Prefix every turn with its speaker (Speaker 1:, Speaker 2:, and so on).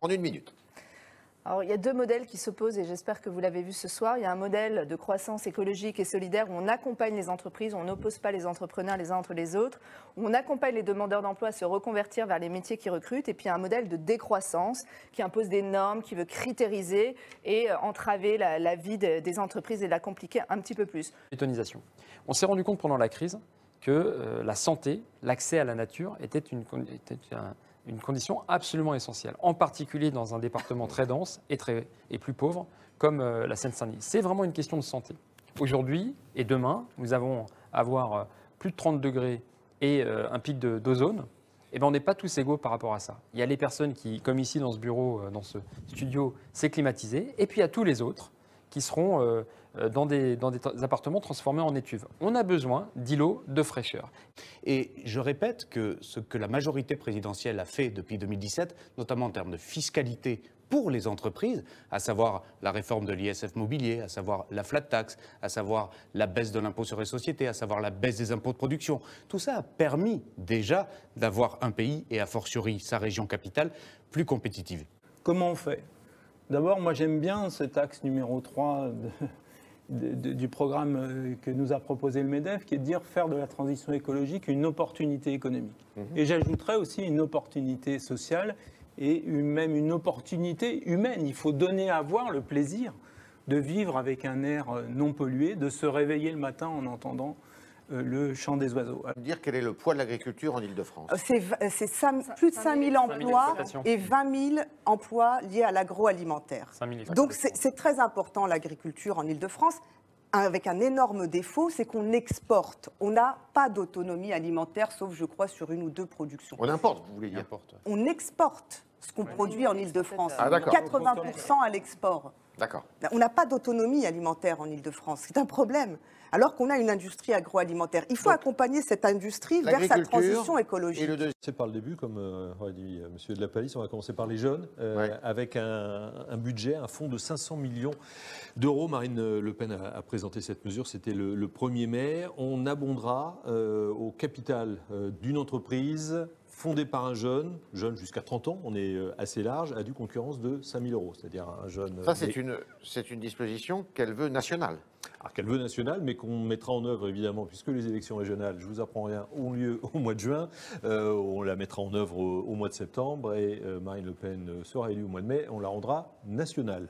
Speaker 1: En une minute.
Speaker 2: Alors, il y a deux modèles qui s'opposent et j'espère que vous l'avez vu ce soir. Il y a un modèle de croissance écologique et solidaire où on accompagne les entreprises, on n'oppose pas les entrepreneurs les uns entre les autres, où on accompagne les demandeurs d'emploi à se reconvertir vers les métiers qui recrutent. Et puis il y a un modèle de décroissance qui impose des normes, qui veut critériser et entraver la vie des entreprises et la compliquer un petit peu plus.
Speaker 3: Bétonisation. On s'est rendu compte pendant la crise que la santé, l'accès à la nature était une condition absolument essentielle, en particulier dans un département très dense et plus pauvre comme la Seine-Saint-Denis. C'est vraiment une question de santé. Aujourd'hui et demain, nous allons avoir plus de 30 degrés et un pic d'ozone. Eh bien, on n'est pas tous égaux par rapport à ça. Il y a les personnes qui, comme ici dans ce bureau, dans ce studio, c'est climatisé, et puis il y a tous les autres qui seront dans des appartements transformés en étuves. On a besoin d'îlots de fraîcheur.
Speaker 4: Et je répète que ce que la majorité présidentielle a fait depuis 2017, notamment en termes de fiscalité pour les entreprises, à savoir la réforme de l'ISF mobilier, à savoir la flat tax, à savoir la baisse de l'impôt sur les sociétés, à savoir la baisse des impôts de production, tout ça a permis déjà d'avoir un pays, et a fortiori sa région capitale, plus compétitive.
Speaker 5: Comment on fait ? D'abord, moi j'aime bien cet axe numéro 3 du programme que nous a proposé le MEDEF, qui est de dire faire de la transition écologique une opportunité économique. Et j'ajouterais aussi une opportunité sociale et même une opportunité humaine. Il faut donner à voir le plaisir de vivre avec un air non pollué, de se réveiller le matin en entendant le chant des oiseaux.
Speaker 1: Dire quel est le poids de l'agriculture en Ile-de-France?
Speaker 6: C'est plus de 5 000 emplois et 20 000 emplois liés à l'agroalimentaire. Donc c'est très important l'agriculture en Ile-de-France, avec un énorme défaut, c'est qu'on exporte. On n'a pas d'autonomie alimentaire, sauf je crois sur une ou deux productions.
Speaker 1: On importe, vous voulez dire?
Speaker 6: On exporte ce qu'on produit en Ile-de-France.
Speaker 1: Ah,
Speaker 6: 80% à l'export.
Speaker 1: D'accord.
Speaker 6: On n'a pas d'autonomie alimentaire en Ile-de-France. C'est un problème. Alors qu'on a une industrie agroalimentaire. Il faut accompagner cette industrie vers sa transition écologique.
Speaker 7: C'est par le début, comme aurait dit M. de la Palisse, on va commencer par les jeunes, avec un budget, un fonds de 500 millions d'euros. Marine Le Pen a présenté cette mesure, c'était le 1er mai. On abondera au capital d'une entreprise fondée par un jeune jusqu'à 30 ans, on est assez large, à due concurrence de 5 000 euros, c'est-à-dire un jeune...
Speaker 1: Ça, c'est une disposition qu'elle veut nationale.
Speaker 7: Alors qu'elle veut nationale, mais qu'on mettra en œuvre évidemment, puisque les élections régionales, je ne vous apprends rien, ont lieu au mois de juin, on la mettra en œuvre au mois de septembre, et Marine Le Pen sera élue au mois de mai, on la rendra nationale.